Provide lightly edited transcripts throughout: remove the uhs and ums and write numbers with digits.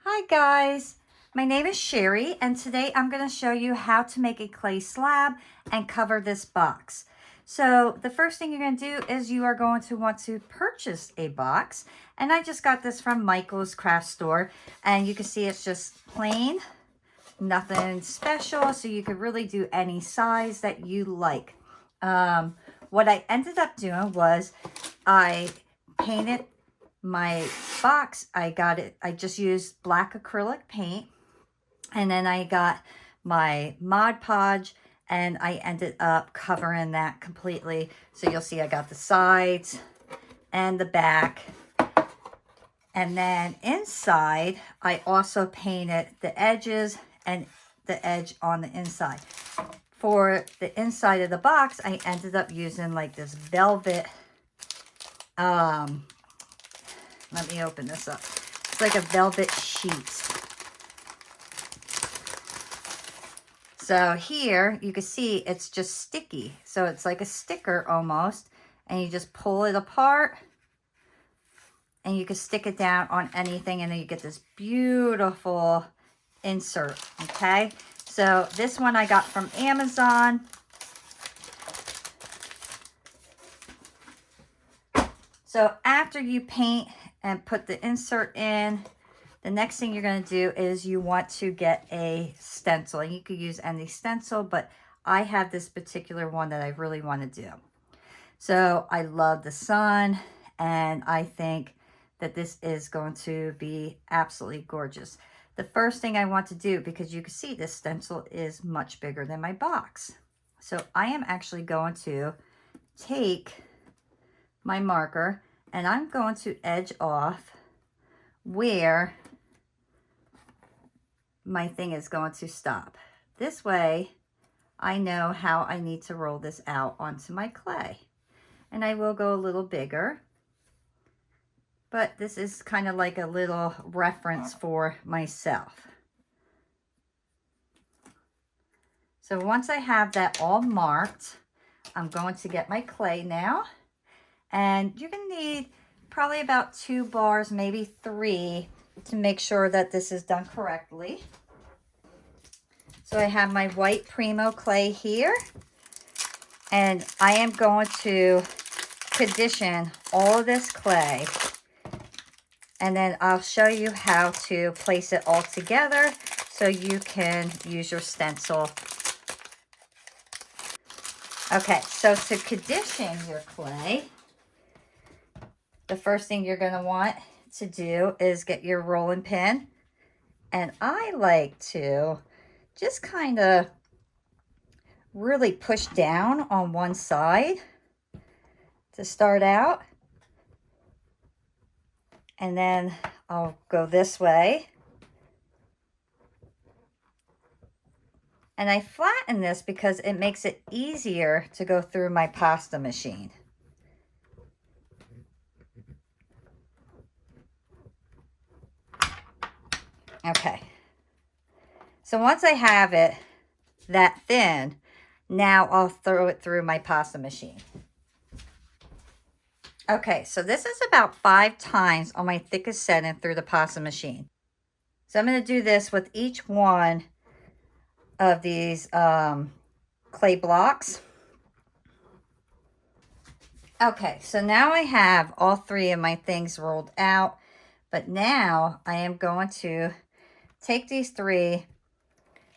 Hi guys, my name is Sherry and today I'm going to show you how to make a clay slab and cover this box. So the first thing you're going to do is you are going to want to purchase a box, and I just got this from Michael's craft store, and you can see it's just plain, nothing special, so you could really do any size that you like. What I ended up doing was I painted my box. I just used black acrylic paint, and then I got my Mod Podge and I ended up covering that completely. So you'll see I got the sides and the back, and then inside I also painted the edges and the edge on the inside. For the inside of the box, I ended up using like this velvet, let me open this up. It's like a velvet sheet. So here you can see it's just sticky. So it's like a sticker almost. And you just pull it apart and you can stick it down on anything, and then you get this beautiful insert. Okay. So this one I got from Amazon. So after you paint and put the insert in, the next thing you're going to do is you want to get a stencil. You could use any stencil, but I have this particular one that I really want to do. So I love the sun, and I think that this is going to be absolutely gorgeous. The first thing I want to do, because you can see this stencil is much bigger than my box. So I am actually going to take my marker and I'm going to edge off where my thing is going to stop. This way I know how I need to roll this out onto my clay. And I will go a little bigger, but this is kind of like a little reference for myself. So once I have that all marked, I'm going to get my clay now. And you're going to need probably about 2 bars, maybe 3, to make sure that this is done correctly. So I have my white Primo clay here, and I am going to condition all of this clay, and then I'll show you how to place it all together so you can use your stencil. Okay, so to condition your clay, the first thing you're going to want to do is get your rolling pin. And I like to just kind of really push down on one side to start out. And then I'll go this way. And I flatten this because it makes it easier to go through my pasta machine. Okay, so once I have it that thin, now I'll throw it through my pasta machine. Okay, so this is about 5 times on my thickest setting through the pasta machine. So I'm going to do this with each one of these clay blocks. Okay, so now I have all 3 of my things rolled out, but now I am going to take these 3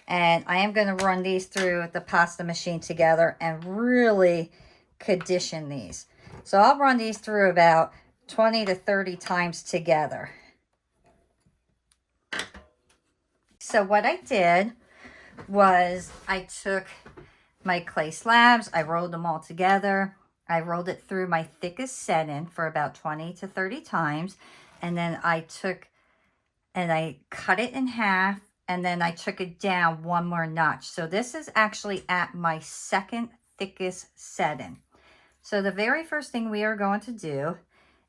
and I am going to run these through the pasta machine together and really condition these. So I'll run these through about 20 to 30 times together. So what I did was I took my clay slabs, I rolled them all together. I rolled it through my thickest setting for about 20 to 30 times. And then I took and I cut it in half, and then I took it down 1 more notch. So this is actually at my second thickest setting. So the very first thing we are going to do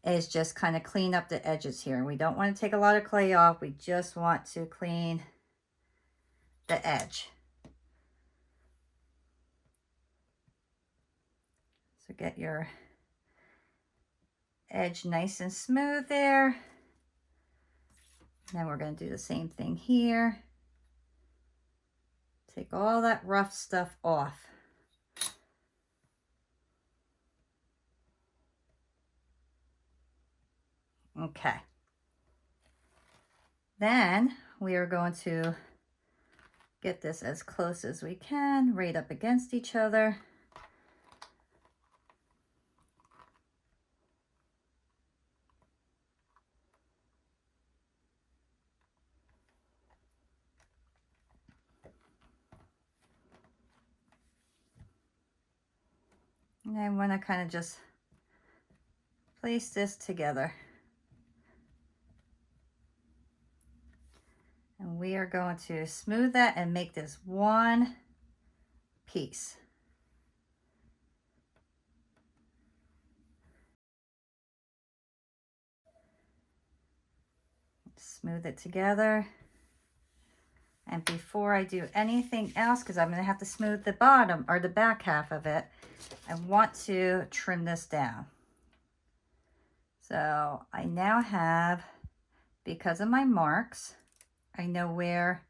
is just kind of clean up the edges here. And we don't want to take a lot of clay off. We just want to clean the edge. So get your edge nice and smooth there. Then we're going to do the same thing here. Take all that rough stuff off. Okay. Then we are going to get this as close as we can, right up against each other. And I want to kind of just place this together. And we are going to smooth that and make this one piece. Smooth it together. And before I do anything else, because I'm going to have to smooth the bottom or the back half of it, I want to trim this down. So I now have, because of my marks, I know where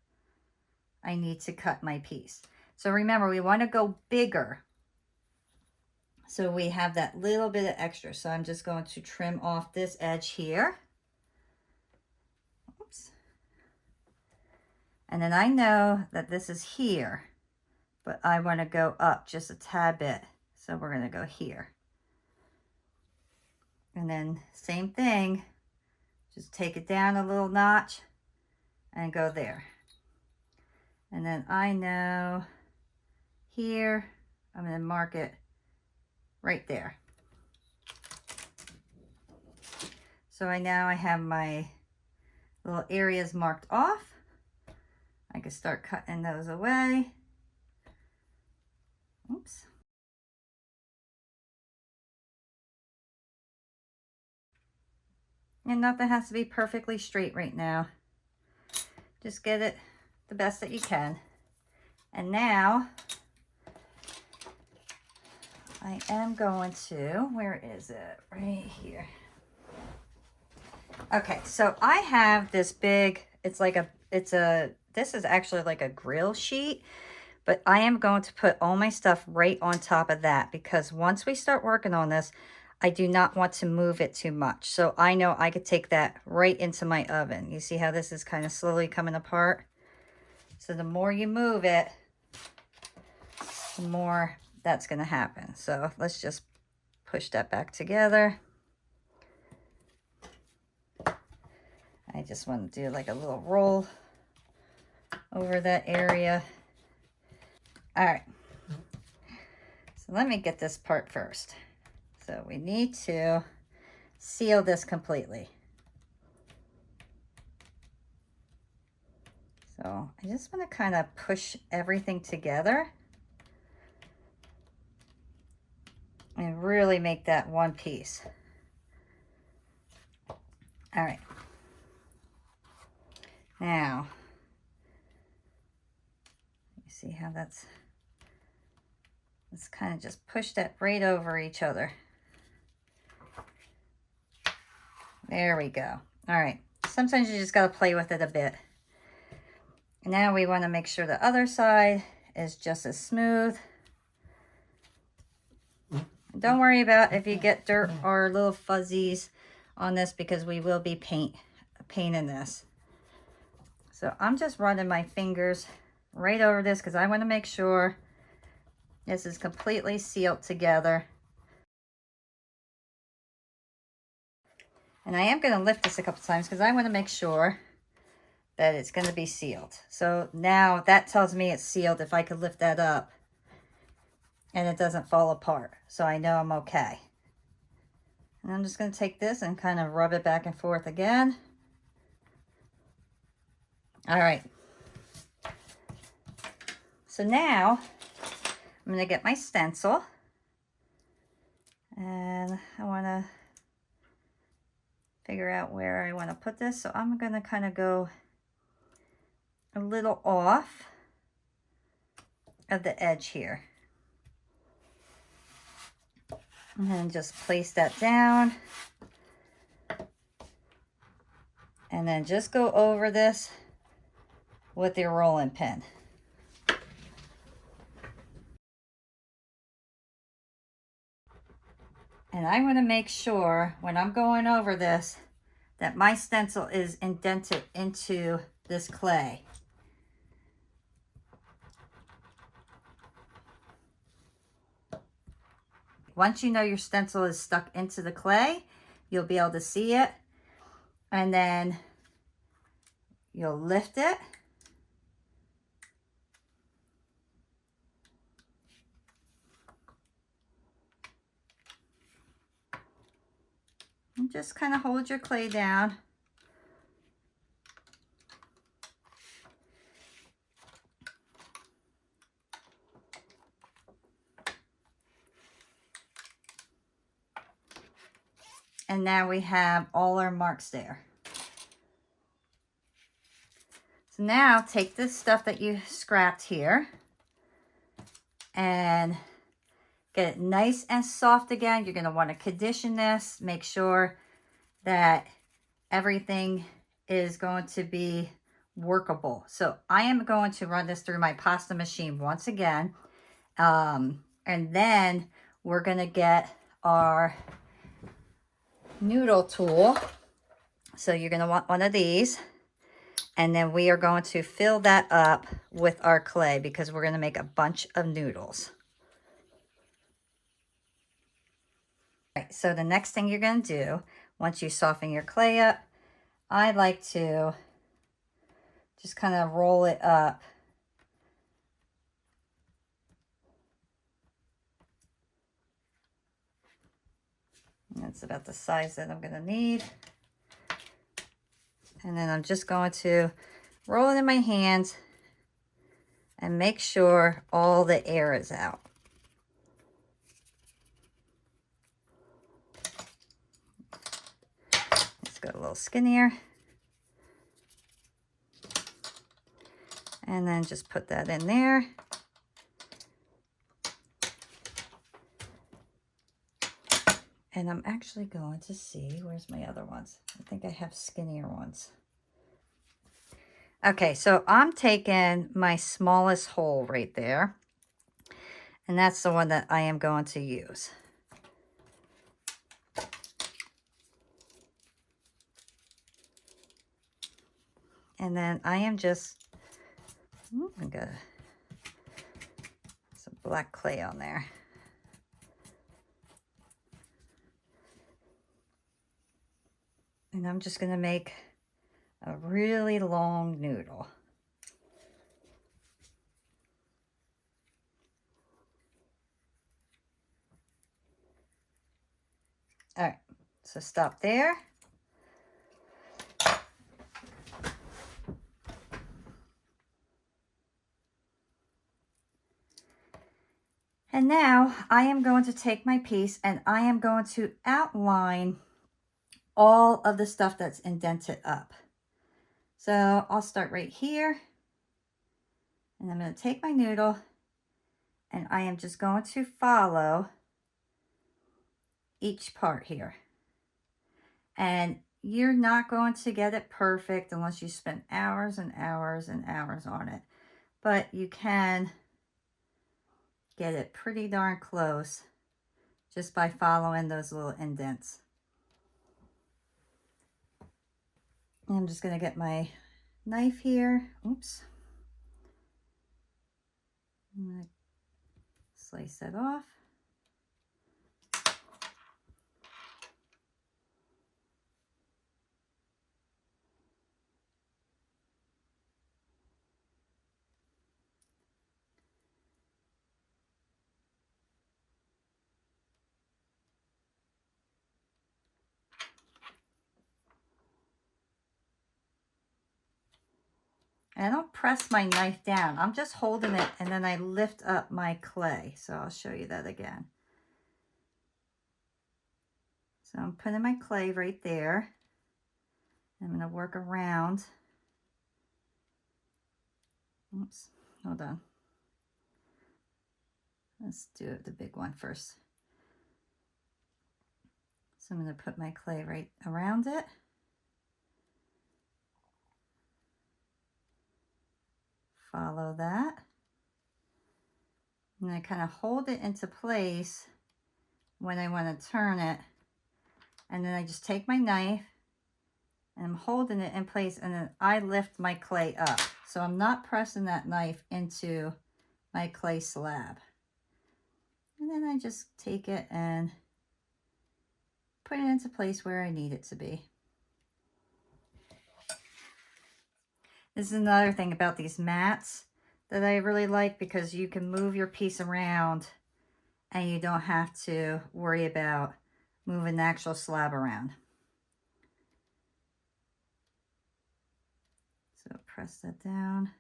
I need to cut my piece. So remember, we want to go bigger. So we have that little bit of extra. So I'm just going to trim off this edge here. Oops. And then I know that this is here, but I want to go up just a tad bit. So we're going to go here. And then same thing, just take it down a little notch and go there. And then I know here, I'm going to mark it right there. So I have my little areas marked off. I can start cutting those away. Oops. And nothing has to be perfectly straight right now. Just get it the best that you can. And now I am going to, where is it? Right here. Okay, so I have this big, this is actually like a grill sheet, but I am going to put all my stuff right on top of that because once we start working on this, I do not want to move it too much. So I know I could take that right into my oven. You see how this is kind of slowly coming apart? So the more you move it, the more that's going to happen. So let's just push that back together. I just want to do like a little roll over that area. All right. So let me get this part first. So we need to seal this completely. So I just want to kind of push everything together and really make that one piece. All right. Now, you see how let's kind of just push that right over each other. There we go. All right. Sometimes you just got to play with it a bit. And now we want to make sure the other side is just as smooth. Don't worry about if you get dirt or little fuzzies on this because we will be painting this. So I'm just running my fingers right over this because I want to make sure this is completely sealed together. And I am going to lift this a couple times because I want to make sure that it's going to be sealed. So now that tells me it's sealed if I could lift that up and it doesn't fall apart. So I know I'm okay. And I'm just going to take this and kind of rub it back and forth again. All right. So now I'm going to get my stencil and I want to figure out where I want to put this. So I'm going to kind of go a little off of the edge here. And then just place that down. And then just go over this with your rolling pin. And I want to make sure when I'm going over this that my stencil is indented into this clay. Once you know your stencil is stuck into the clay, you'll be able to see it. And then you'll lift it. And just kind of hold your clay down. And now we have all our marks there. So now take this stuff that you scrapped here and get it nice and soft again. You're going to want to condition this. Make sure that everything is going to be workable. So I am going to run this through my pasta machine once again. And then we're going to get our noodle tool. So you're going to want one of these. And then we are going to fill that up with our clay because we're going to make a bunch of noodles. All right, so the next thing you're going to do, once you soften your clay up, I like to just kind of roll it up. And that's about the size that I'm going to need. And then I'm just going to roll it in my hands and make sure all the air is out. Let's go a little skinnier. And then just put that in there. And I'm actually going to see, where's my other ones? I think I have skinnier ones. Okay, so I'm taking my smallest hole right there. And that's the one that I am going to use. And then I am just, I got some black clay on there. And I'm just going to make a really long noodle. All right, so stop there. And now I am going to take my piece and I am going to outline all of the stuff that's indented up. So I'll start right here. And I'm going to take my noodle and I am just going to follow each part here. And you're not going to get it perfect unless you spend hours and hours and hours on it. But you can get it pretty darn close just by following those little indents. And I'm just going to get my knife here. Oops. I'm going to slice that off. And I don't press my knife down. I'm just holding it and then I lift up my clay. So I'll show you that again. So I'm putting my clay right there. I'm going to work around. Oops, hold on. Let's do the big one first. So I'm going to put my clay right around it. follow that. And I kind of hold it into place when I want to turn it. And then I just take my knife and I'm holding it in place, and then I lift my clay up. So I'm not pressing that knife into my clay slab. And then I just take it and put it into place where I need it to be. This is another thing about these mats that I really like, because you can move your piece around and you don't have to worry about moving the actual slab around. So press that down.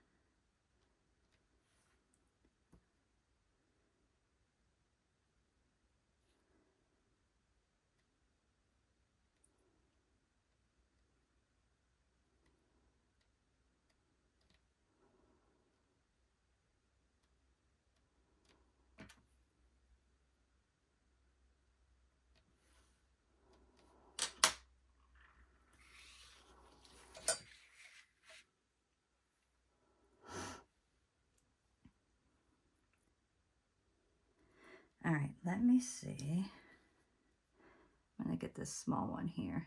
All right, let me see. I'm gonna get this small one here.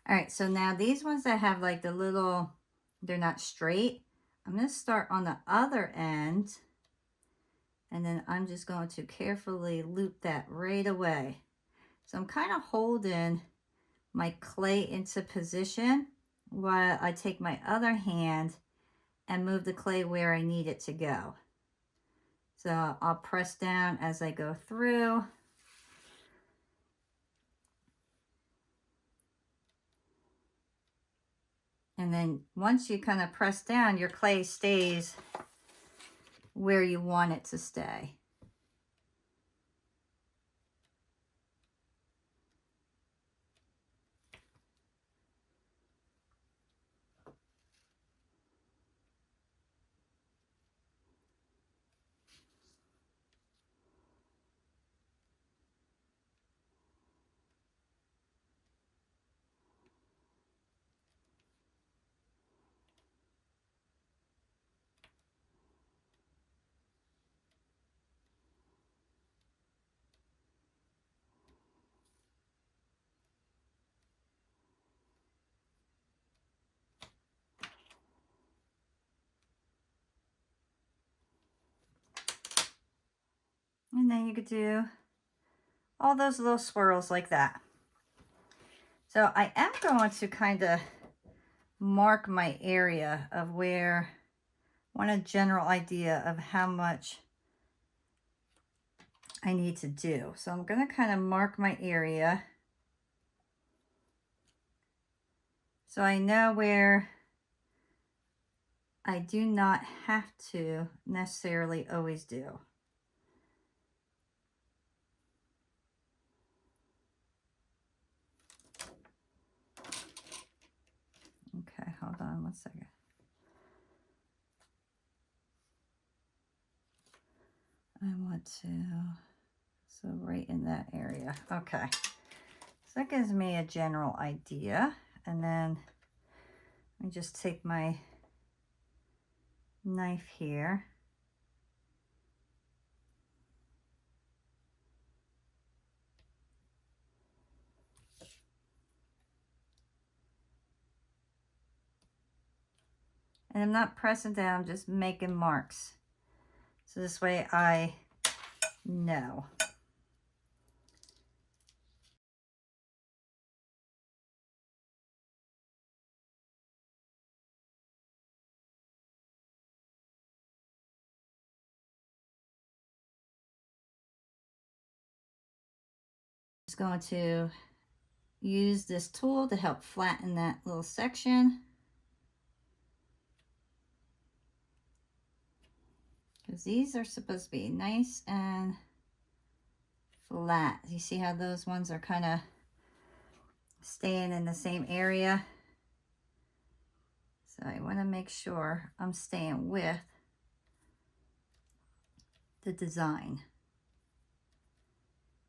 All right, so now these ones that have like the little, they're not straight, I'm gonna start on the other end, and then I'm just going to carefully loop that right away. So I'm kind of holding my clay into position while I take my other hand and move the clay where I need it to go. So I'll press down as I go through. And then once you kind of press down, your clay stays where you want it to stay. And then you could do all those little swirls like that. So I am going to kind of mark my area of where I want a general idea of how much I need to do. So I'm going to kind of mark my area so I know where I do not have to necessarily always do. Okay, hold on one second. I want to, so right in that area. Okay, so that gives me a general idea. And then I just take my knife here. And I'm not pressing down, I'm just making marks. So this way I know. Just going to use this tool to help flatten that little section. Because these are supposed to be nice and flat. You see how those ones are kind of staying in the same area? So I want to make sure I'm staying with the design,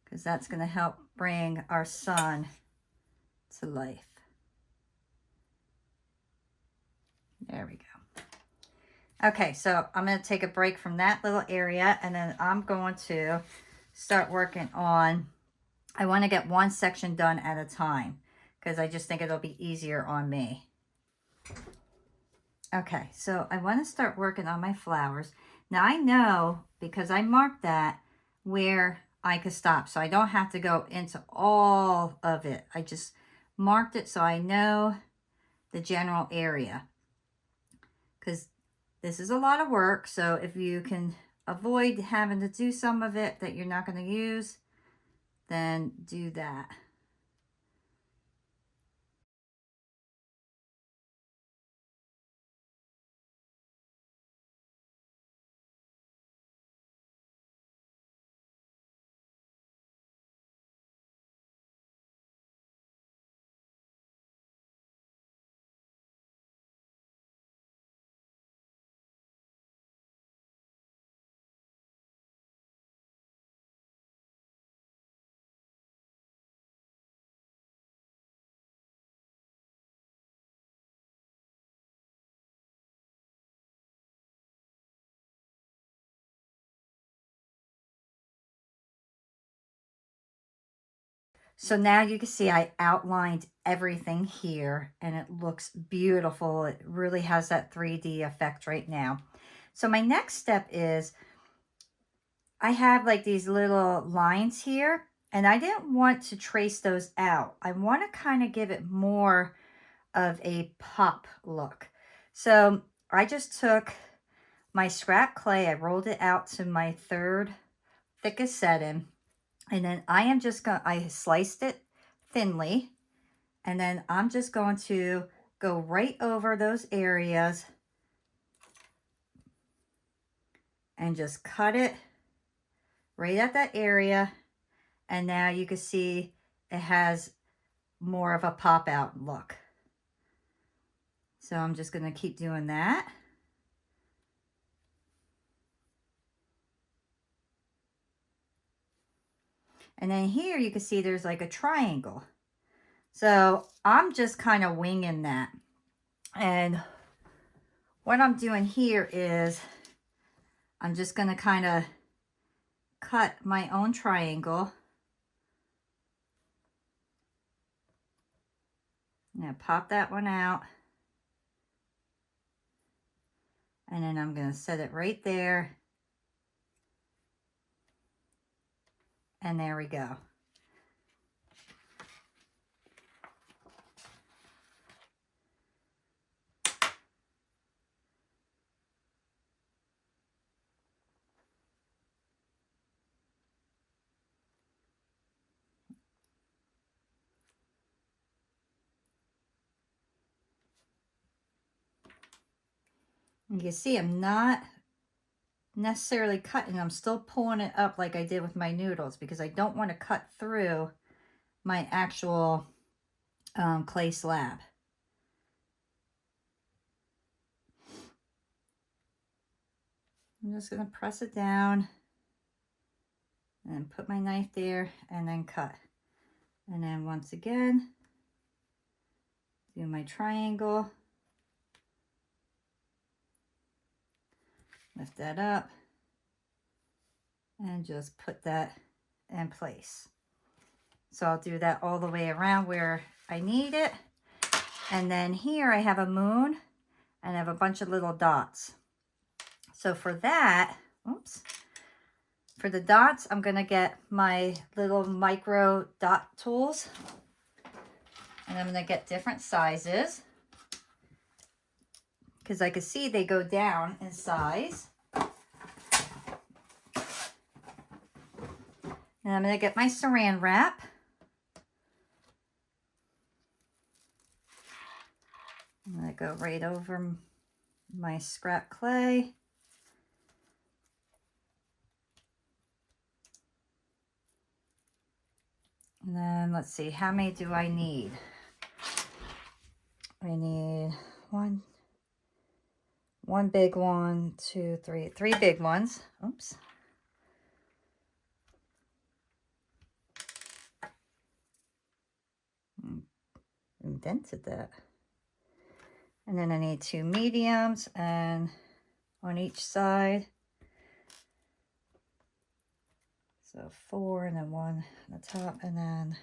because that's going to help bring our sun to life. There we go. Okay, so I'm going to take a break from that little area, and then I'm going to start working on, I want to get one section done at a time, because I just think it'll be easier on me. Okay, so I want to start working on my flowers. Now I know, because I marked that, where I could stop, so I don't have to go into all of it. I just marked it so I know the general area, because this is a lot of work. So if you can avoid having to do some of it that you're not going to use, then do that. So now you can see I outlined everything here, and it looks beautiful. It really has that 3D effect right now. So my next step is, I have like these little lines here, and I didn't want to trace those out. I want to kind of give it more of a pop look. So I just took my scrap clay, I rolled it out to my third thickest setting, and then I am just going to, I sliced it thinly, and then I'm just going to go right over those areas and just cut it right at that area. And now you can see it has more of a pop out look. So I'm just going to keep doing that. And then here you can see there's like a triangle. So I'm just kind of winging that. And what I'm doing here is I'm just going to kind of cut my own triangle. I'm going to pop that one out. And then I'm going to set it right there. And there we go. You can see I'm not necessarily cutting, I'm still pulling it up like I did with my noodles, because I don't want to cut through my actual clay slab. I'm just going to press it down and put my knife there and then cut. And then once again, do my triangle. Lift that up and just put that in place. So I'll do that all the way around where I need it. And then here I have a moon and I have a bunch of little dots. So for that, oops, for the dots, I'm going to get my little micro dot tools. And I'm going to get different sizes, because I can see they go down in size. And I'm going to get my saran wrap. I'm going to go right over my scrap clay. And then let's see, how many do I need? I need 1, One big one, two, three big ones. Oops. Indented that. And then I need 2 mediums and on each side. So 4 and then 1 on the top and then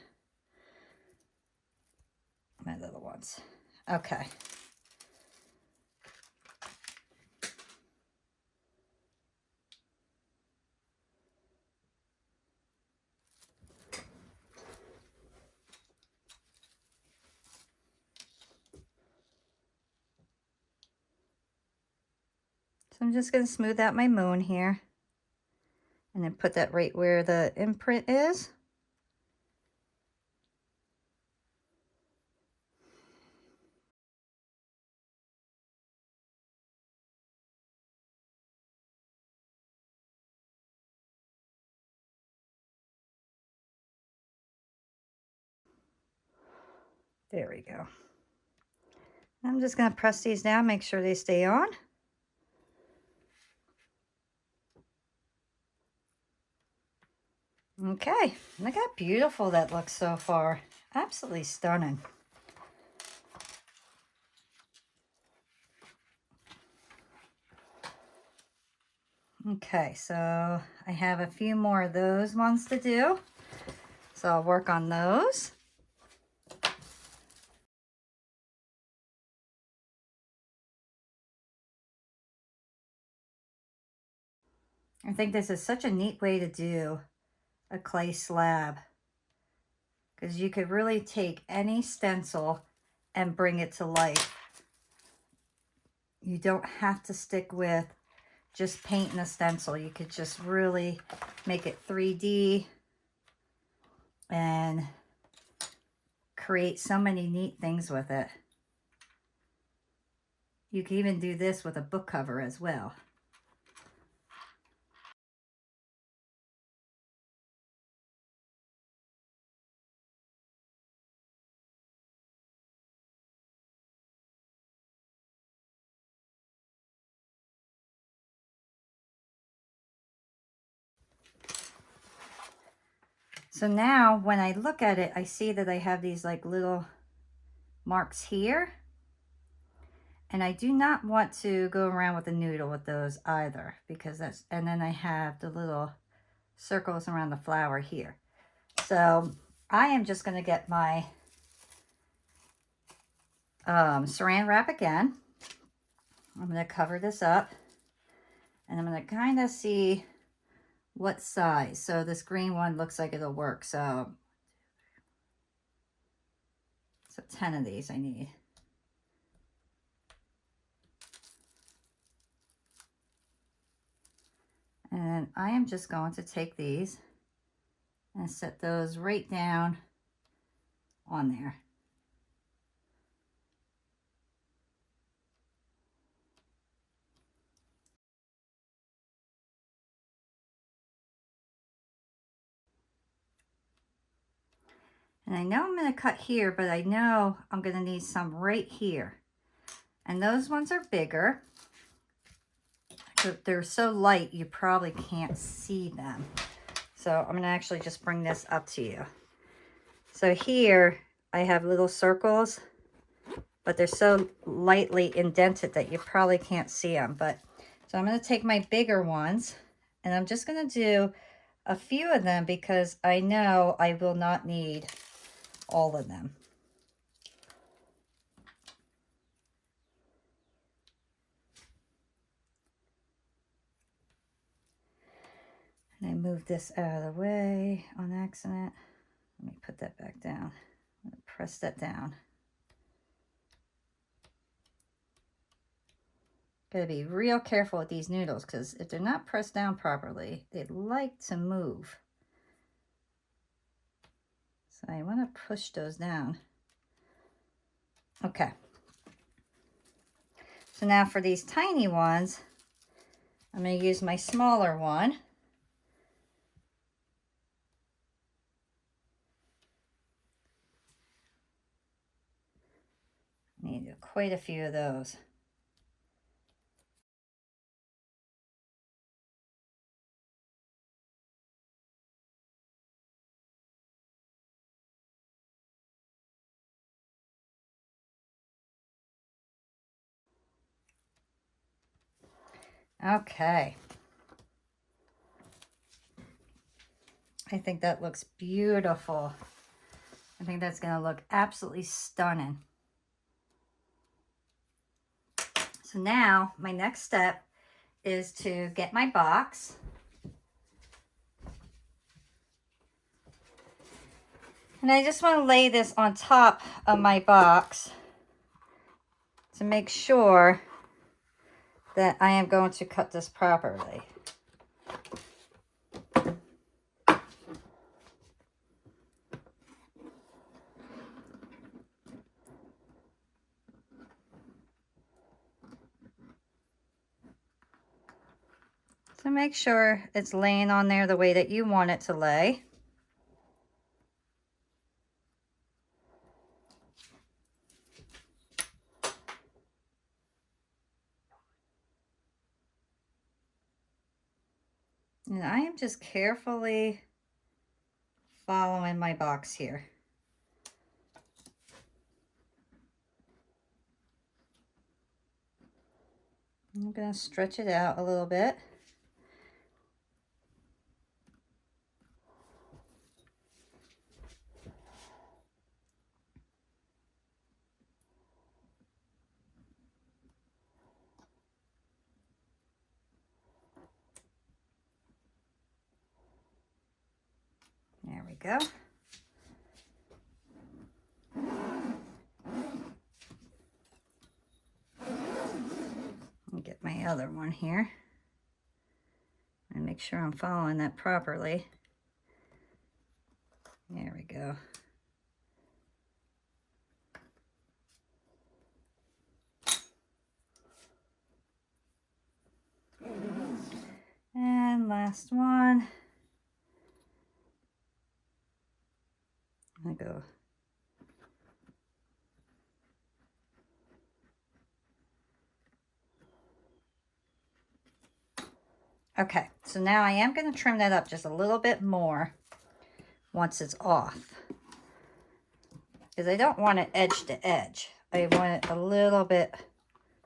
my little ones. Okay. So I'm just going to smooth out my moon here and then put that right where the imprint is. There we go. I'm just going to press these down, make sure they stay on. Okay, look how beautiful that looks so far. Absolutely stunning. Okay, so I have a few more of those ones to do. So I'll work on those. I think this is such a neat way to do a clay slab, because you could really take any stencil and bring it to life. You don't have to stick with just painting a stencil. You could just really make it 3D and create so many neat things with it. You can even do this with a book cover as well. So now when I look at it, I see that I have these like little marks here. And I do not want to go around with the noodle with those either, because that's, and then I have the little circles around the flower here. So I am just going to get my saran wrap again. I'm going to cover this up and I'm going to kind of see what size. So this green one looks like it'll work. So 10 of these I need. And I am just going to take these and set those right down on there. And I know I'm going to cut here, but I know I'm going to need some right here. And those ones are bigger. They're so light, you probably can't see them. So I'm going to actually just bring this up to you. So here I have little circles, but they're so lightly indented that you probably can't see them. But so I'm going to take my bigger ones and I'm just going to do a few of them because I know I will not need all of them. And I moved this out of the way on accident. Let me put that back down. I'm going to press that down. Got to be real careful with these noodles because if they're not pressed down properly, they like to move. So I want to push those down. Okay. So now for these tiny ones, I'm going to use my smaller one. I need quite a few of those. Okay. I think that looks beautiful. I think that's going to look absolutely stunning. So now my next step is to get my box. And I just want to lay this on top of my box to make sure that I am going to cut this properly. So make sure it's laying on there the way that you want it to lay. And I am just carefully following my box here. I'm going to stretch it out a little bit. There we go. Let me get my other one here and make sure I'm following that properly. There we go. And last one. I go. Okay, so now I am going to trim that up just a little bit more once it's off. Because I don't want it edge to edge. I want it a little bit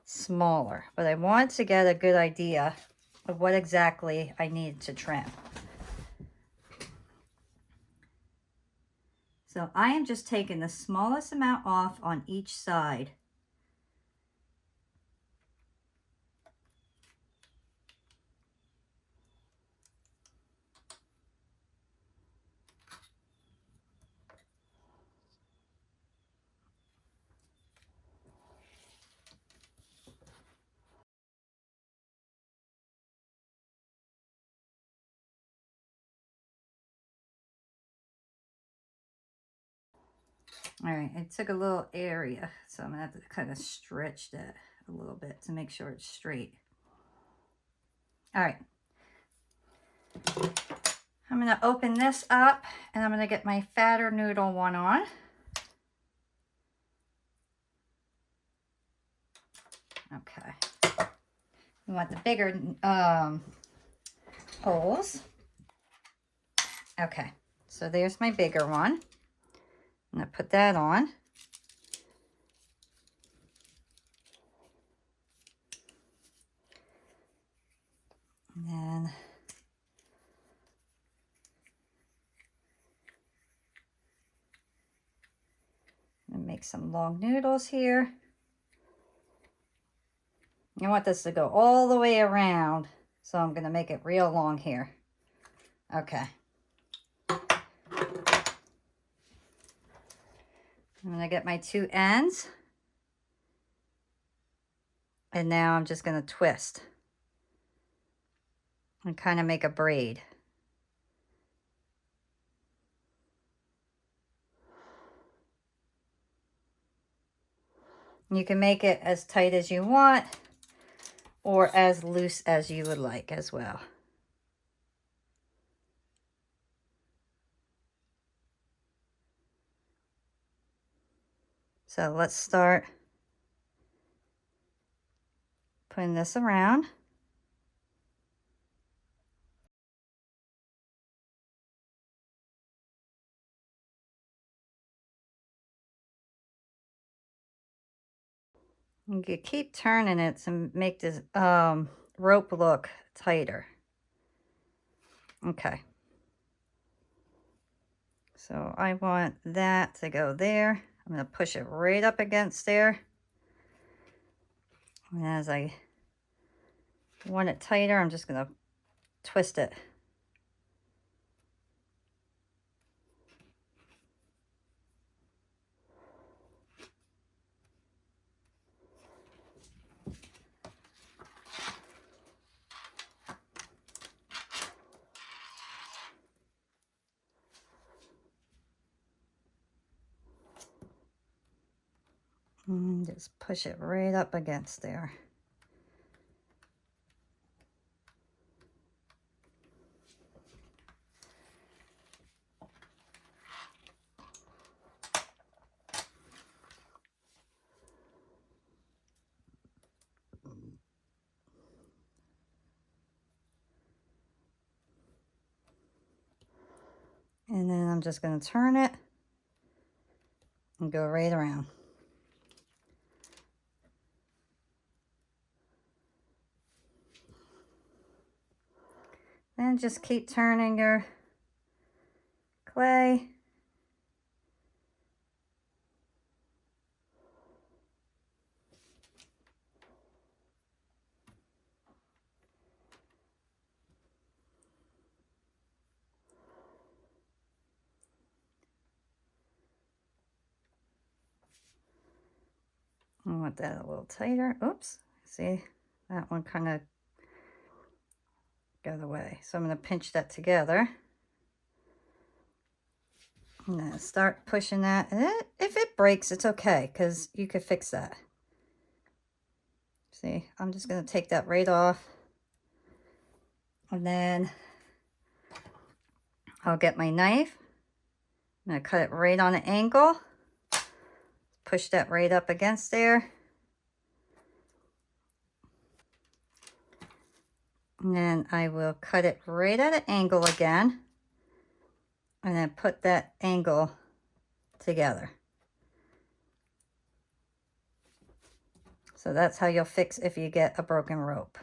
smaller. But I want to get a good idea of what exactly I need to trim. So I am just taking the smallest amount off on each side. All right, I took a little area, so I'm gonna have to kind of stretch that a little bit to make sure it's straight. All right. I'm gonna open this up and I'm gonna get my fatter noodle one on. Okay. You want the bigger holes. Okay, so there's my bigger one. I'm gonna put that on. And then I'm gonna make some long noodles here. I want this to go all the way around, so I'm gonna make it real long here. Okay. I'm gonna get my two ends. And now I'm just gonna twist and kind of make a braid. You can make it as tight as you want or as loose as you would like as well. So let's start putting this around. You can keep turning it to make this rope look tighter. Okay. So I want that to go there. I'm going to push it right up against there. And as I want it tighter, I'm just going to twist it. And just push it right up against there. And then I'm just going to turn it and go right around. And just keep turning your clay. I want that a little tighter. Oops, see, that one kind of got away. So I'm going to pinch that together. And then start pushing that. And if it breaks, it's okay, because you could fix that. See, I'm just going to take that right off. And then I'll get my knife. I'm going to cut it right on an angle. Push that right up against there. And then I will cut it right at an angle again. And then put that angle together. So that's how you'll fix if you get a broken rope.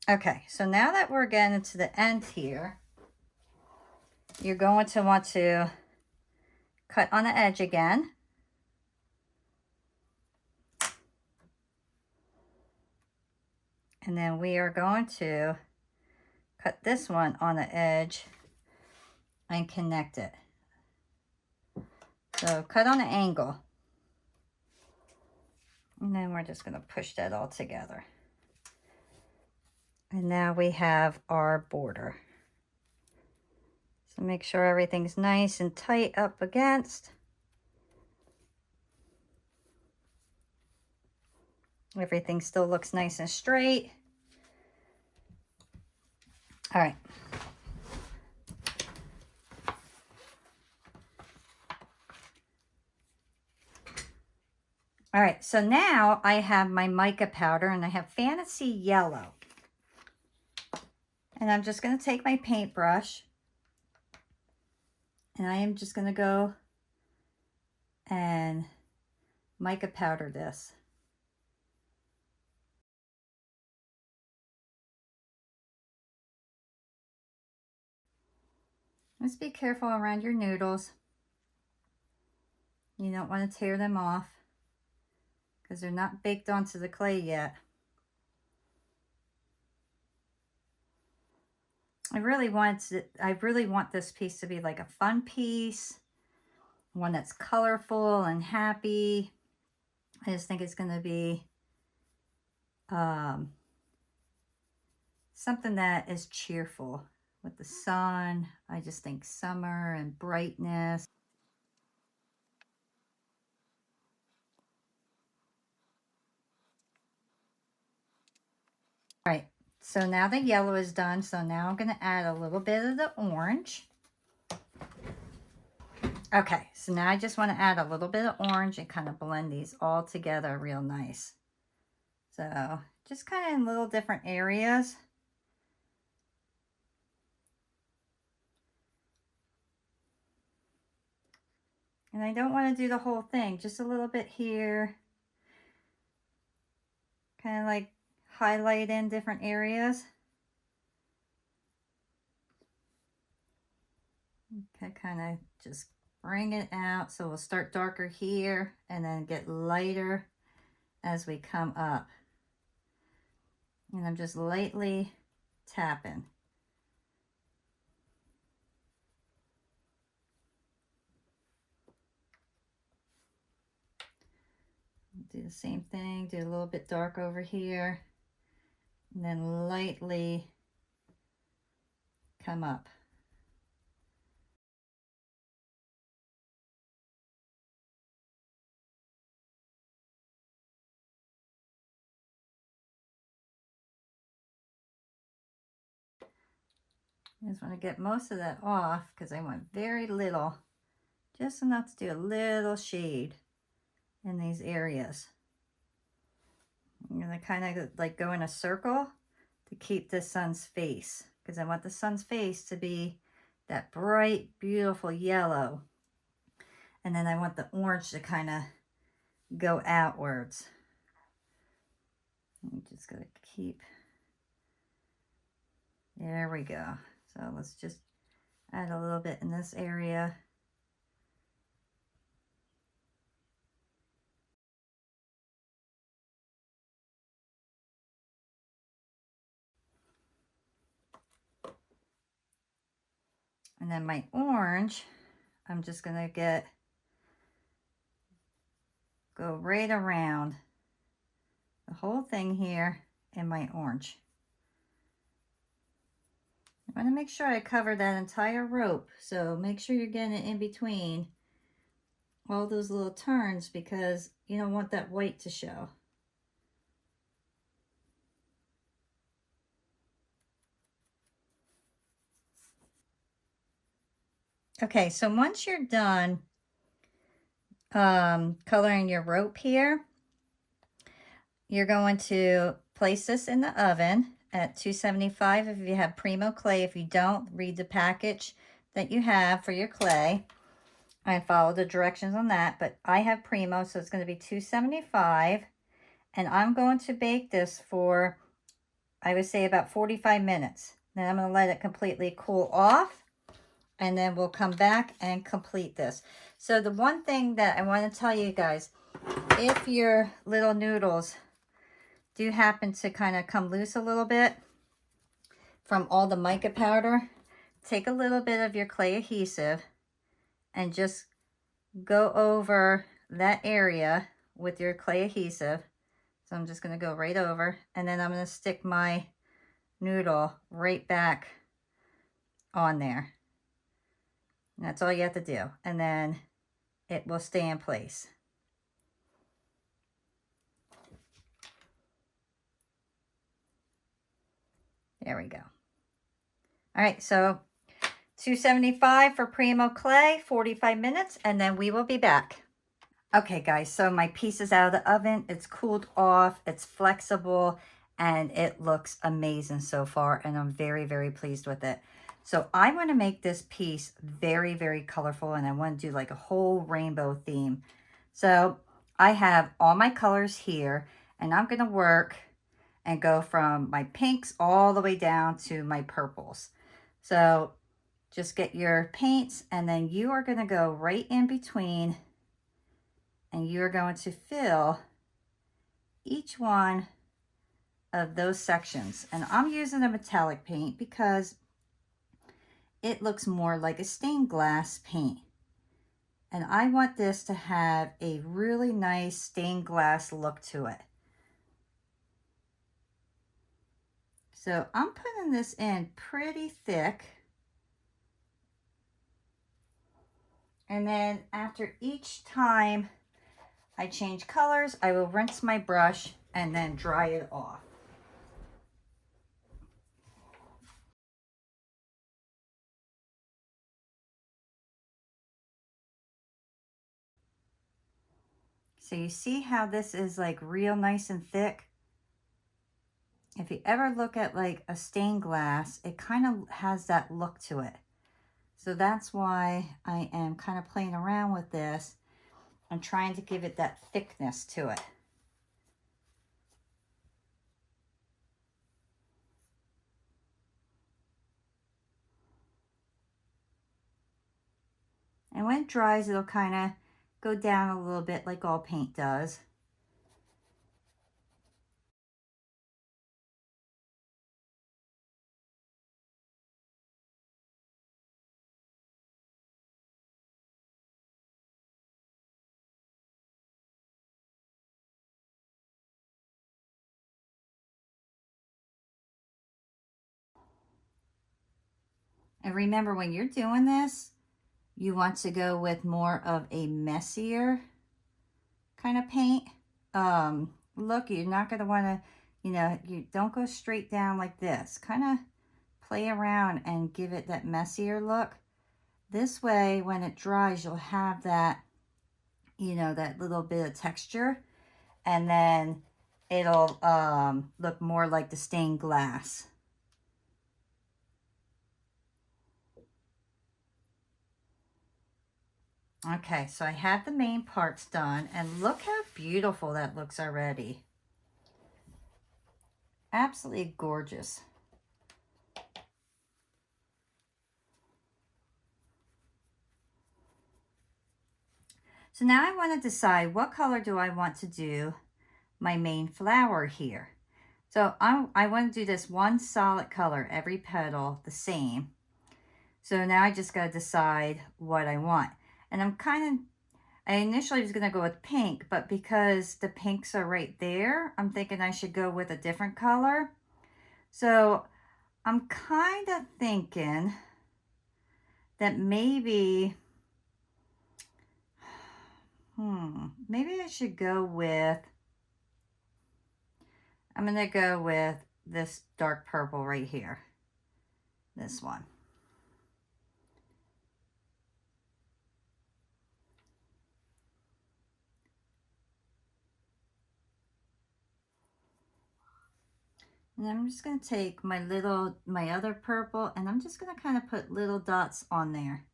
Okay, so now that we're getting to the end here, you're going to want to cut on the edge again. And then we are going to cut this one on the edge and connect it. So cut on an angle. And then we're just going to push that all together. And now we have our border. So make sure everything's nice and tight up against. Everything still looks nice and straight. All right. All right, so now I have my mica powder and I have Fantasy Yellow. And I'm just going to take my paintbrush and I am just going to go and mica powder this. Just be careful around your noodles. You don't want to tear them off because they're not baked onto the clay yet. I really want this piece to be like a fun piece, one that's colorful and happy. I just think it's going to be something that is cheerful with the sun. I just think summer and brightness. All right, so now the yellow is done. So now I'm going to add a little bit of the orange. Okay, so now I just want to add a little bit of orange and kind of blend these all together real nice. So just kind of in little different areas. And I don't want to do the whole thing, just a little bit here. Kind of like highlight in different areas. Okay, kind of just bring it out. So we'll start darker here and then get lighter as we come up. And I'm just lightly tapping. Do the same thing, do a little bit dark over here, and then lightly come up. I just want to get most of that off because I want very little, just enough to do a little shade in these areas. I'm going to kind of like go in a circle to keep the sun's face, because I want the sun's face to be that bright, beautiful yellow. And then I want the orange to kind of go outwards. I'm just going to keep, there we go. So let's just add a little bit in this area. And then my orange, I'm just going to go right around the whole thing here in my orange. I want to make sure I cover that entire rope, so make sure you're getting it in between all those little turns because you don't want that white to show. Okay, so once you're done coloring your rope here, you're going to place this in the oven at 275 if you have Primo clay. If you don't, read the package that you have for your clay and follow the directions on that. But I have Primo, so it's going to be 275. And I'm going to bake this for, I would say, about 45 minutes. Then I'm going to let it completely cool off. And then we'll come back and complete this. So the one thing that I want to tell you guys, if your little noodles do happen to kind of come loose a little bit from all the mica powder, take a little bit of your clay adhesive and just go over that area with your clay adhesive. So I'm just going to go right over, and then I'm going to stick my noodle right back on there. And that's all you have to do. And then it will stay in place. There we go. All right, so 275 for Primo clay, 45 minutes, and then we will be back. Okay, guys, so my piece is out of the oven. It's cooled off, it's flexible, and it looks amazing so far, and I'm very, very pleased with it. So I want to make this piece very, very colorful, and I want to do like a whole rainbow theme. So I have all my colors here, and I'm going to work and go from my pinks all the way down to my purples. So just get your paints, and then you are going to go right in between, and you're going to fill each one of those sections. And I'm using a metallic paint because it looks more like a stained glass paint. And I want this to have a really nice stained glass look to it. So I'm putting this in pretty thick. And then after each time I change colors, I will rinse my brush and then dry it off. So you see how this is like real nice and thick? if you ever look at like a stained glass, it kind of has that look to it. So that's why I am kind of playing around with this and trying to give it that thickness to it. And when it dries, it'll kind of go down a little bit like all paint does. And remember, when you're doing this, you want to go with more of a messier kind of paint. Look, you're not going to want to, you don't go straight down like this. Kind of play around and give it that messier look. This way, when it dries, you'll have that, that little bit of texture. And then it'll look more like the stained glass. Okay, so I have the main parts done, and look how beautiful that looks already. Absolutely gorgeous. So now I want to decide what color do I want to do my main flower here. So I want to do this one solid color, every petal the same. So now I just got to decide what I want. And I initially was going to go with pink, but because the pinks are right there, I'm thinking I should go with a different color. So I'm kind of thinking that maybe, maybe I should go with, I'm going to go with this dark purple right here. This one. And I'm just going to take my other purple, and I'm just going to kind of put little dots on there.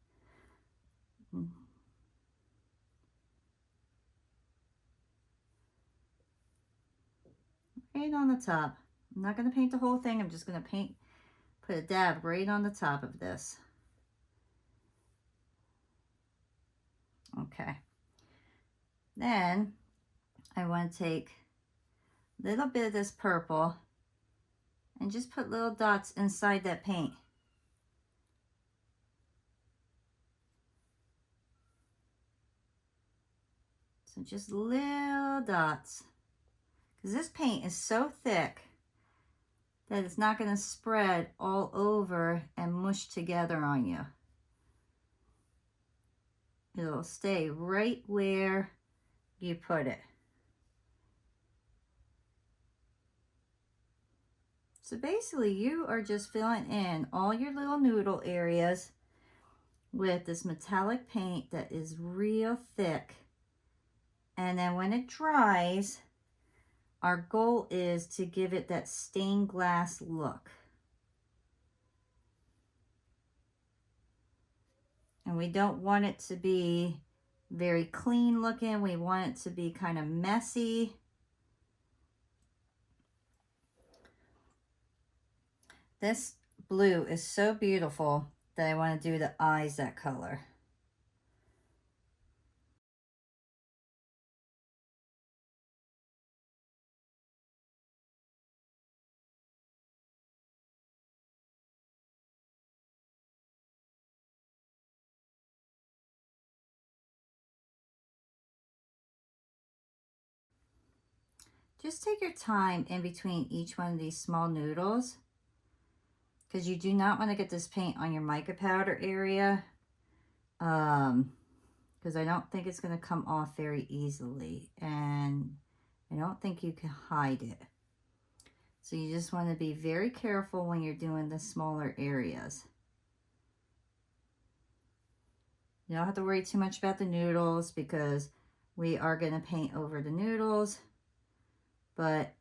Right on the top. I'm not going to paint the whole thing. I'm just going to put a dab right on the top of this. Okay. Then I want to take a little bit of this purple and just put little dots inside that paint. So just little dots. Because this paint is so thick that it's not going to spread all over and mush together on you. It'll stay right where you put it. So basically you are just filling in all your little noodle areas with this metallic paint that is real thick. And then when it dries, our goal is to give it that stained glass look. And we don't want it to be very clean looking. We want it to be kind of messy. This blue is so beautiful that I want to do the eyes that color. Just take your time in between each one of these small noodles, because you do not want to get this paint on your mica powder area, because I don't think it's going to come off very easily, and I don't think you can hide it. So you just want to be very careful when you're doing the smaller areas. You don't have to worry too much about the noodles because we are going to paint over the noodles. But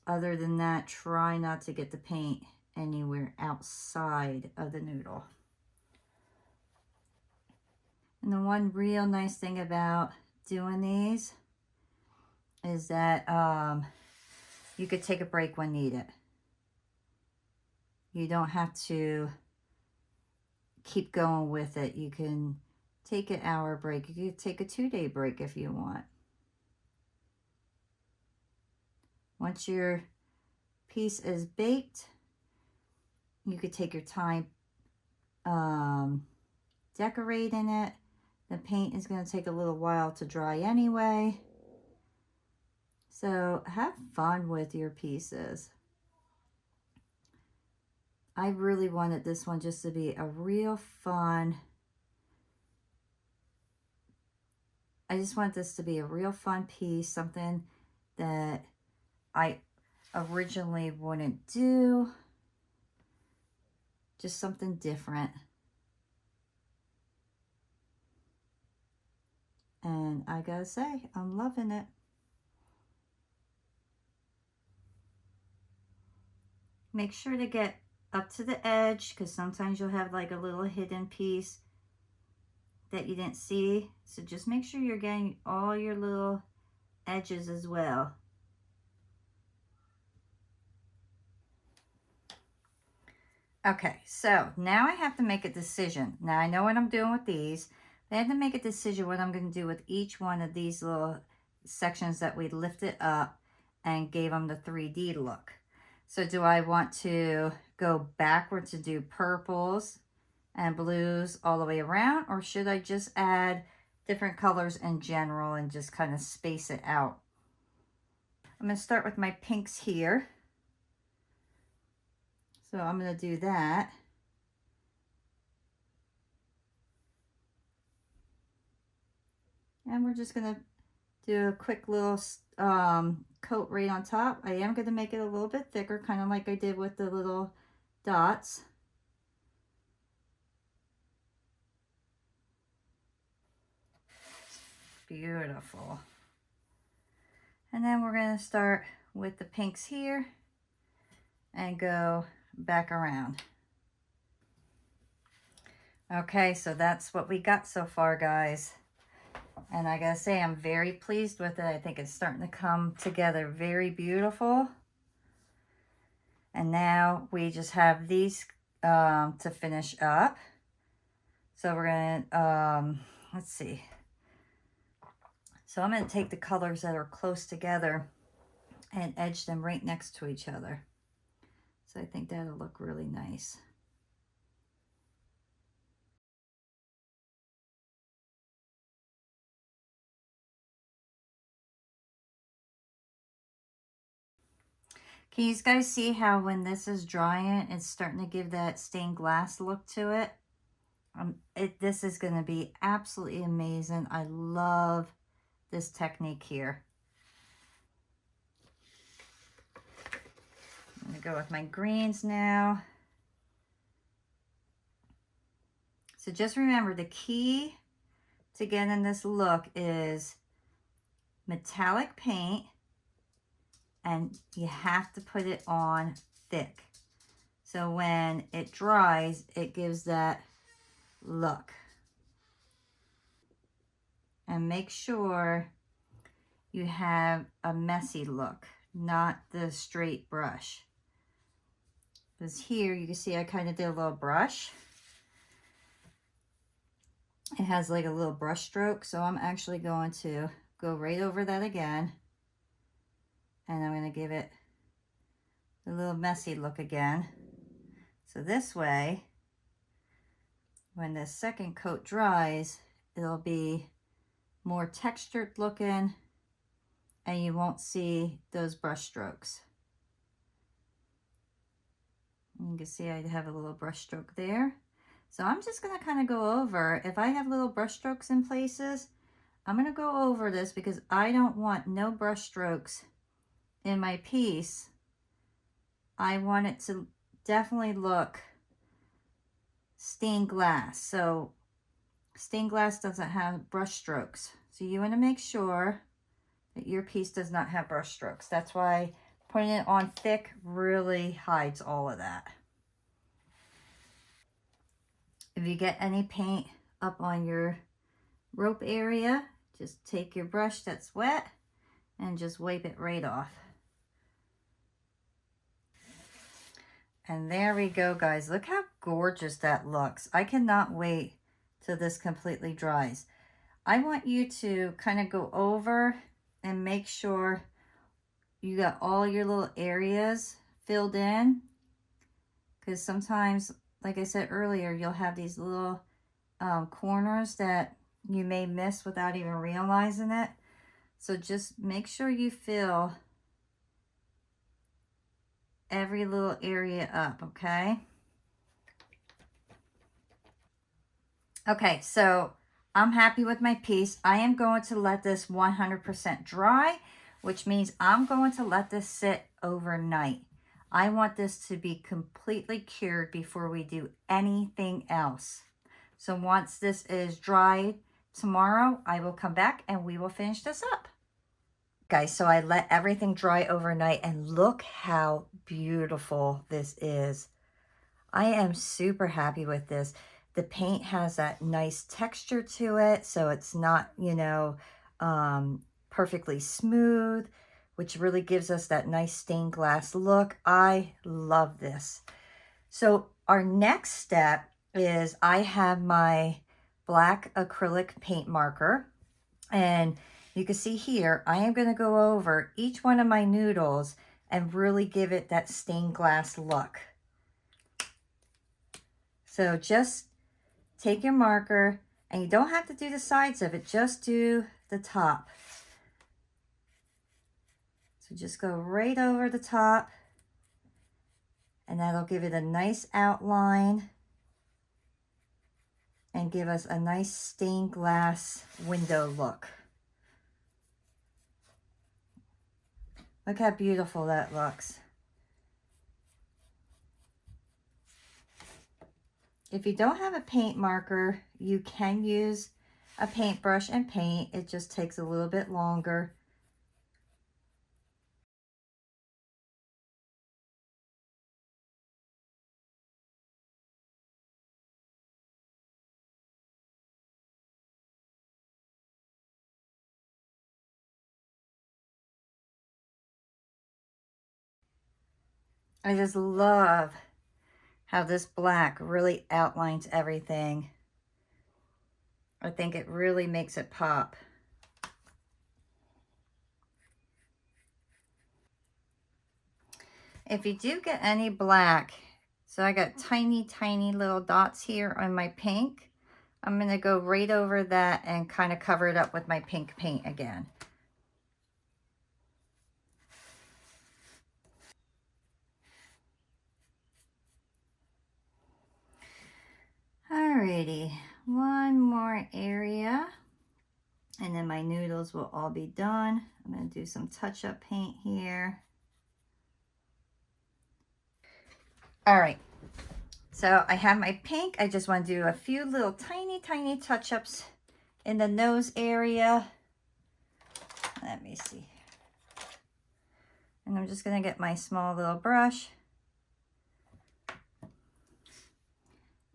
Other than that, try not to get the paint anywhere outside of the noodle. And the one real nice thing about doing these is that you could take a break when needed. You don't have to keep going with it. You can take an hour break. You could take a 2-day break if you want. Once your piece is baked, you could take your time decorating it. The paint is going to take a little while to dry anyway. So have fun with your pieces. I really wanted this one just to be a real fun. I just want this to be a real fun piece, something that I originally wouldn't do. Just something different. And I gotta say, I'm loving it. Make sure to get up to the edge, because sometimes you'll have like a little hidden piece that you didn't see. So just make sure you're getting all your little edges as well. Okay, so now I have to make a decision. Now I know what I'm doing with these. I have to make a decision what I'm going to do with each one of these little sections that we lifted up and gave them the 3D look. So do I want to go backwards to do purples and blues all the way around, or should I just add different colors in general and just kind of space it out? I'm going to start with my pinks here. So I'm going to do that. And we're just going to do a quick little coat right on top. I am going to make it a little bit thicker, kind of like I did with the little dots. Beautiful. And then we're going to start with the pinks here and go back around. Okay, so that's what we got so far, guys. And I gotta say, I'm very pleased with it. I think it's starting to come together very beautiful. And now we just have these to finish up. So we're gonna, let's see. So I'm gonna take the colors that are close together and edge them right next to each other. So I think that'll look really nice. Can you guys see how when this is drying, it's starting to give that stained glass look to it? This is going to be absolutely amazing. I love this technique here. I'm going to go with my greens now. So just remember, the key to getting this look is metallic paint, and you have to put it on thick. So when it dries, it gives that look. And make sure you have a messy look, not the straight brush. Because here you can see I kind of did a little brush. It has like a little brush stroke, so I'm actually going to go right over that again. And I'm going to give it a little messy look again. So this way, when the second coat dries, it'll be more textured looking and you won't see those brush strokes. You can see I have a little brush stroke there. So I'm just going to kind of go over, if I have little brush strokes in places, I'm going to go over this because I don't want no brush strokes in my piece. I want it to definitely look stained glass. So stained glass doesn't have brush strokes. So you want to make sure that your piece does not have brush strokes. That's why Putting it on thick really hides all of that. If you get any paint up on your rope area, just take your brush that's wet and just wipe it right off. And there we go, guys. Look how gorgeous that looks. I cannot wait till this completely dries. I want you to kind of go over and make sure you got all your little areas filled in, because sometimes, like I said earlier, you'll have these little corners that you may miss without even realizing it. So just make sure you fill every little area up, okay? Okay, so I'm happy with my piece. I am going to let this 100% dry, which means I'm going to let this sit overnight. I want this to be completely cured before we do anything else. So once this is dried tomorrow, I will come back and we will finish this up. Guys, so I let everything dry overnight and look how beautiful this is. I am super happy with this. The paint has that nice texture to it, so it's not, you know, perfectly smooth, which really gives us that nice stained glass look. I love this. So our next step is I have my black acrylic paint marker, and you can see here, I am going to go over each one of my noodles and really give it that stained glass look. So just take your marker, and you don't have to do the sides of it, just do the top. So just go right over the top, and that'll give it a nice outline and give us a nice stained glass window look. Look how beautiful that looks. If you don't have a paint marker, you can use a paintbrush and paint. It just takes a little bit longer. I just love how this black really outlines everything. I think it really makes it pop. If you do get any black, so I got tiny little dots here on my pink, I'm going to go right over that and kind of cover it up with my pink paint again. Alrighty, one more area, and then my noodles will all be done. I'm going to do some touch-up paint here. All right, so I have my pink. I just want to do a few little tiny touch-ups in the nose area. Let me see. And I'm just going to get my small little brush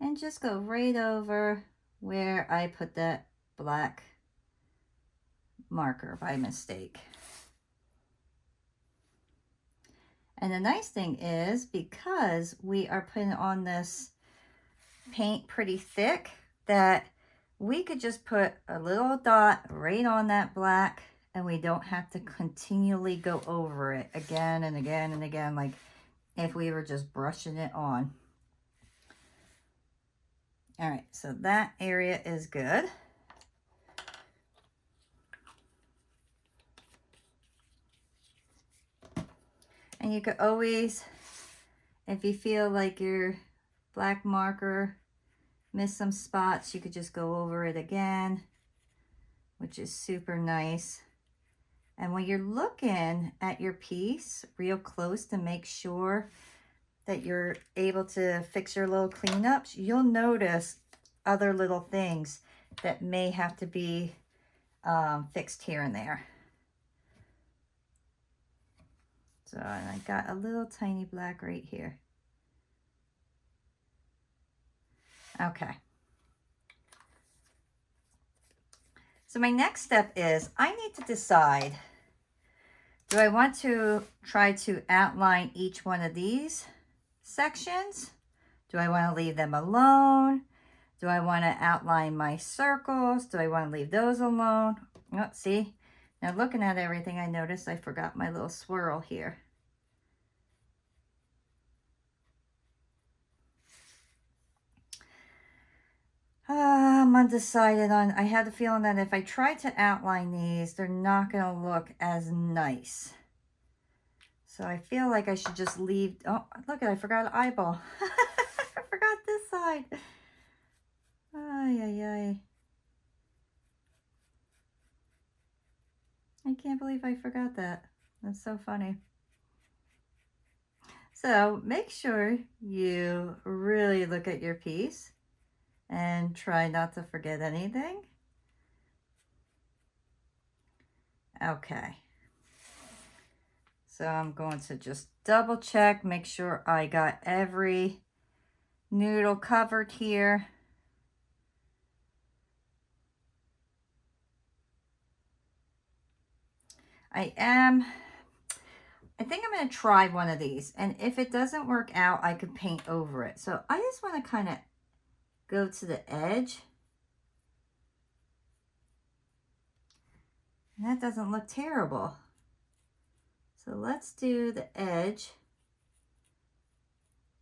and just go right over where I put that black marker by mistake. And the nice thing is, because we are putting on this paint pretty thick, that we could just put a little dot right on that black, and we don't have to continually go over it again and again and again, like if we were just brushing it on. All right, so that area is good. And you could always, if you feel like your black marker missed some spots, you could just go over it again, which is super nice. And when you're looking at your piece real close to make sure that you're able to fix your little cleanups, you'll notice other little things that may have to be fixed here and there. So, and I got a little tiny black right here. Okay. So my next step is I need to decide, do I want to try to outline each one of these sections? Do I want to leave them alone? Do I want to outline my circles? Do I want to leave those alone? Oh, see, now looking at everything, I noticed I forgot my little swirl here. I'm undecided on, I had the feeling that if I try to outline these, they're not going to look as nice. So I feel like I should just leave, oh, look, I forgot an eyeball. I forgot this side. Ay, ay, ay. I can't believe I forgot that. That's so funny. So make sure you really look at your piece and try not to forget anything. Okay. So I'm going to just double check, make sure I got every noodle covered here. I think I'm going to try one of these, and if it doesn't work out, I could paint over it. So I just want to kind of go to the edge. And that doesn't look terrible. So let's do the edge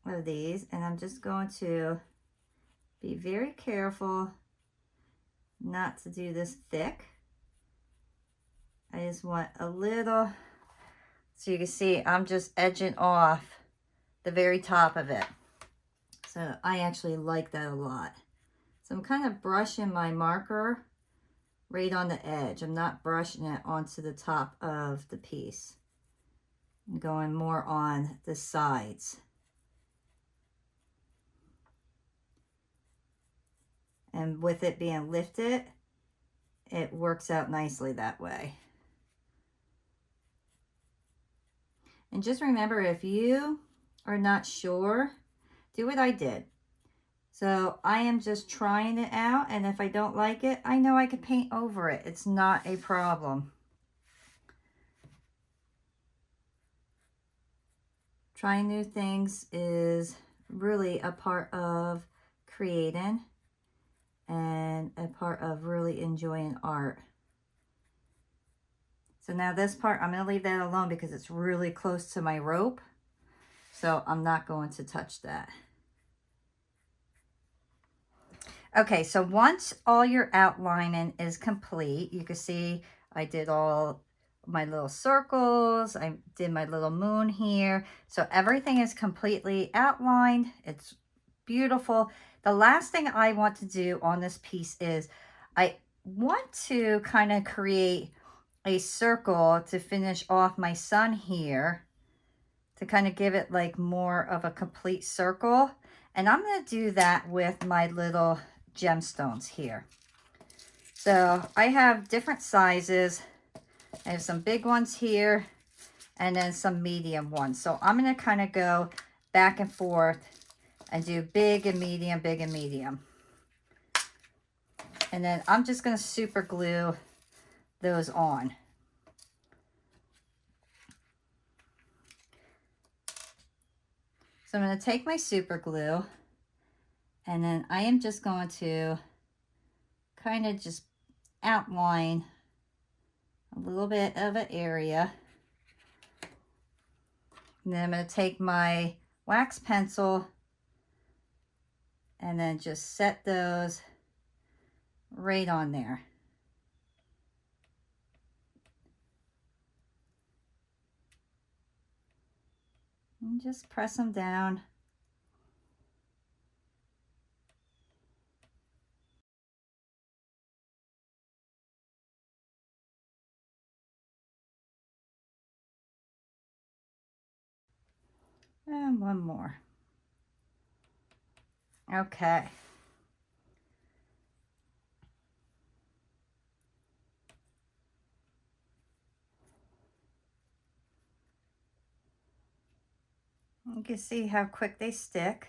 of these, and I'm just going to be very careful not to do this thick. I just want a little, so you can see I'm just edging off the very top of it. So I actually like that a lot. So I'm kind of brushing my marker right on the edge. I'm not brushing it onto the top of the piece. I'm going more on the sides. And with it being lifted, it works out nicely that way. And just remember, if you are not sure, do what I did. So I am just trying it out, and if I don't like it, I know I can paint over it. It's not a problem. Trying new things is really a part of creating and a part of really enjoying art. So now this part, I'm going to leave that alone because it's really close to my rope. So I'm not going to touch that. Okay, so once all your outlining is complete, you can see I did all my little circles. I did my little moon here. So everything is completely outlined. It's beautiful. The last thing I want to do on this piece is I want to kind of create a circle to finish off my sun here, to kind of give it like more of a complete circle. And I'm going to do that with my little gemstones here. So I have different sizes. I have some big ones here and then some medium ones. So I'm going to kind of go back and forth and do big and medium, big and medium. And then I'm just going to super glue those on. So I'm going to take my super glue, and then I am just going to kind of just outline a little bit of an area. And then I'm going to take my wax pencil and then just set those right on there. And just press them down. And one more. Okay. You can see how quick they stick.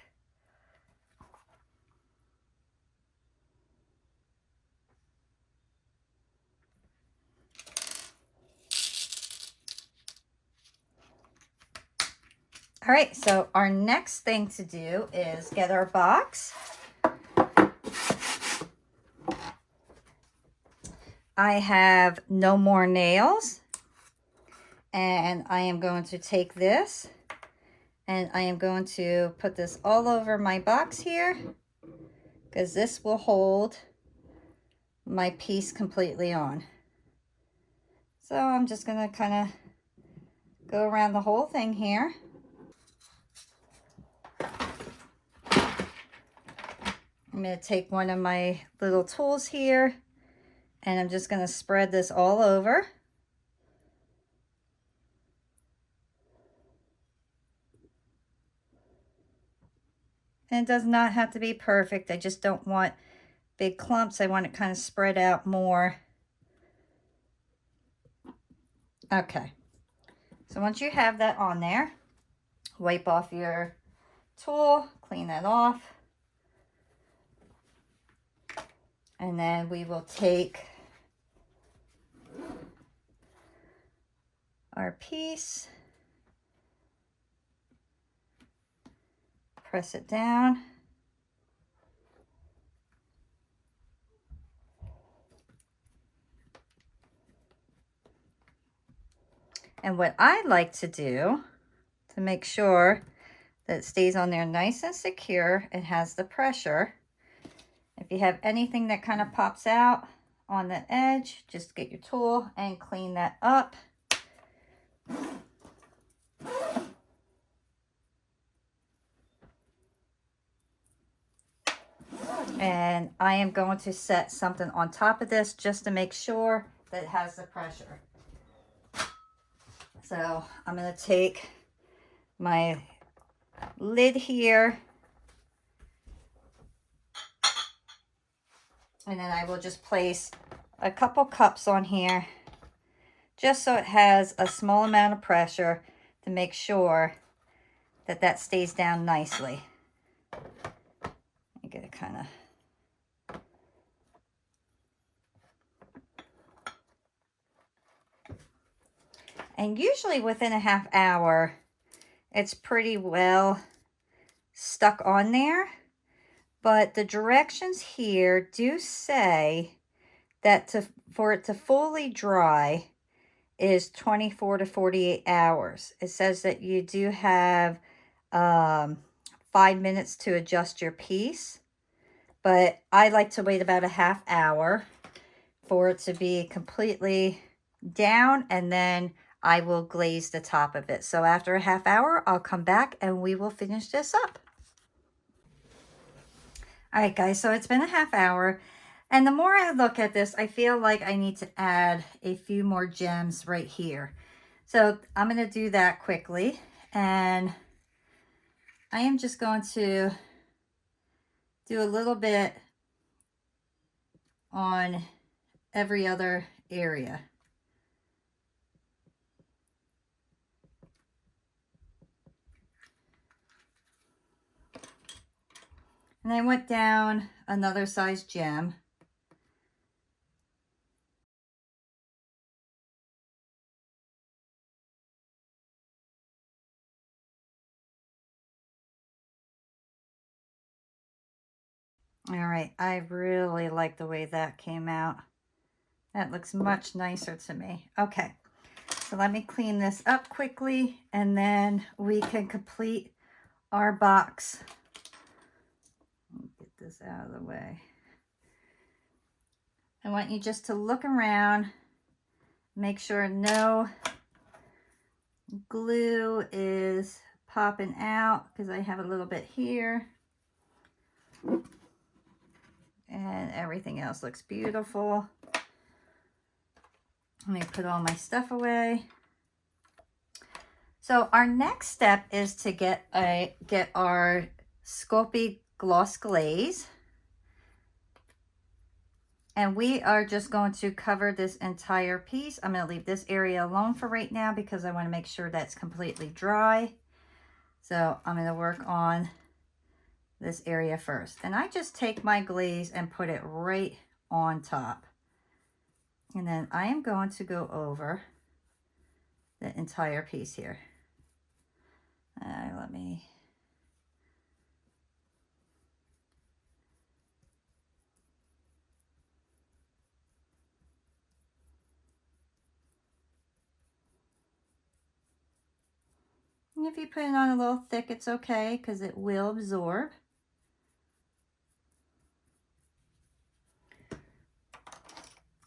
All right, so our next thing to do is get our box. I have no more nails, and I am going to take this and I am going to put this all over my box here because this will hold my piece completely on. So I'm just going to kind of go around the whole thing here. I'm going to take one of my little tools here and I'm just going to spread this all over. And it does not have to be perfect. I just don't want big clumps. I want it kind of spread out more. Okay. So once you have that on there, wipe off your tool, clean that off. And then we will take our piece, press it down. And what I like to do to make sure that it stays on there nice and secure and has the pressure, if you have anything that kind of pops out on the edge, just get your tool and clean that up. And I am going to set something on top of this just to make sure that it has the pressure. So I'm going to take my lid here and then I will just place a couple cups on here just so it has a small amount of pressure to make sure that that stays down nicely. You get it kind of. And usually within a half hour, it's pretty well stuck on there. But the directions here do say that for it to fully dry is 24 to 48 hours. It says that you do have 5 minutes to adjust your piece. But I like to wait about a half hour for it to be completely down, and then I will glaze the top of it. So after a half hour, I'll come back and we will finish this up. All right, guys, so it's been a half hour. And the more I look at this, I feel like I need to add a few more gems right here. So I'm going to do that quickly. And I am just going to do a little bit on every other area. And I went down another size gem. All right, I really like the way that came out. That looks much nicer to me. Okay, so let me clean this up quickly and then we can complete our box. Get this out of the way. I want you just to look around, make sure no glue is popping out because I have a little bit here. And everything else looks beautiful. Let me put all my stuff away. So our next step is to get our Sculpey gloss glaze. And we are just going to cover this entire piece. I'm going to leave this area alone for right now because I want to make sure that's completely dry. So I'm going to work on this area first. And I just take my glaze and put it right on top. And then I am going to go over the entire piece here. Let me... And if you put it on a little thick, it's okay because it will absorb.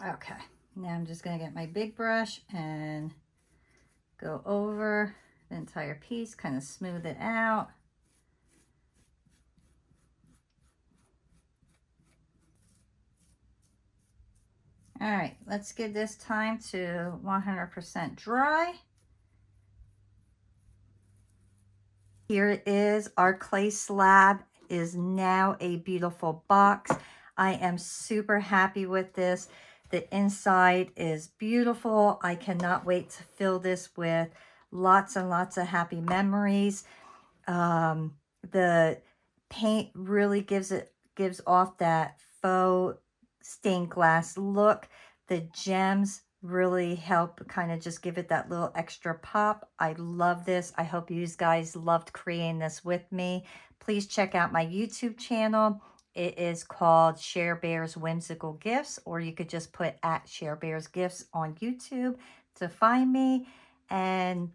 Okay, now I'm just going to get my big brush and go over the entire piece, kind of smooth it out. All right, let's give this time to 100% dry. Here it is. Our clay slab is now a beautiful box. I am super happy with this. The inside is beautiful. I cannot wait to fill this with lots and lots of happy memories. The paint really gives off that faux stained glass look. The gems really help kind of just give it that little extra pop. I love this. I hope you guys loved creating this with me. Please check out my YouTube channel. It is called Share Bear's Whimsical Gifts, or you could just put at Share Bear's Gifts on YouTube to find me. And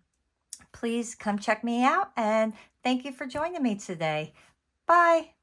please come check me out, and thank you for joining me today. Bye.